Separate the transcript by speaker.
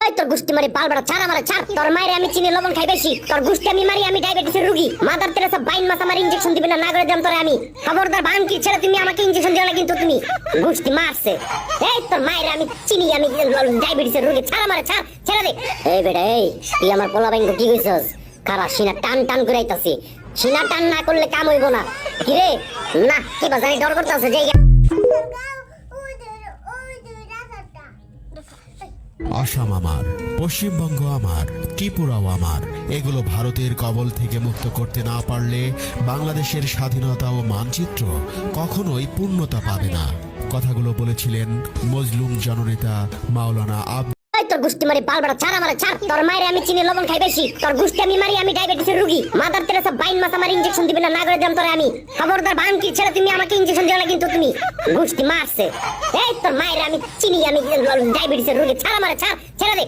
Speaker 1: এই তোর গুষ্টি মারি বাল বড় ছাড় আমারে ছাড়। তোর মায়ের আমি চিনি লবণ খাই বেশি, তোর গুষ্টি আমি মারি, আমি ডায়াবেটিসের রোগী। মাদার তেরেসা বাইন মাস আমার ইনজেকশন দিবে না করে দিলাম তোরে আমি। খবরদার বানকি ছেড়ে তুমি আমাকে ইনজেকশন দিও না কিন্তু তুমি। গুষ্টি মারছে। এই তোর মায়ের আমি চিনি, আমি ডায়াবেটিসের রোগী, ছাড় আমারে ছাড়, ছেড়ে দে। এই বেটা এই তুই আমার পোলা বাইন কি কইছস? কারা সিনা টান টান করে আইতাছি, সিনা টান না করলে কাম হইব না। কি রে না কি বাজারে ডর করতেছে যে
Speaker 2: আসাম আমার, পশ্চিমবঙ্গ আমার, ত্রিপুরাও আমার। এগুলো ভারতের কবল থেকে মুক্ত করতে না পারলে বাংলাদেশের স্বাধীনতা ও মানচিত্র কখনোই পূর্ণতা পাবে না। কথাগুলো বলেছিলেন মজলুম জননেতা মাওলানা
Speaker 1: তোর গুষ্টি মারি বাল বড় ছাড় আমারে ছাড়। তোর মায়ের আমি চিনি লবণ খাই বেশি, তোর গুষ্টি আমি মারি, আমি ডায়াবেটিসের রোগী। মাদার তেরেসা বাইন মাস আমার ইনজেকশন দিবে না করে দিলাম তোরে আমি। খবরদার বানকি ছেড়ে তুমি আমাকে ইনজেকশন দিও না কিন্তু তুমি। গুষ্টি মারছে। এই তোর মায়ের আমি চিনি, আমি ডায়াবেটিসের রোগী, ছাড় আমারে ছাড়, ছেড়ে দে।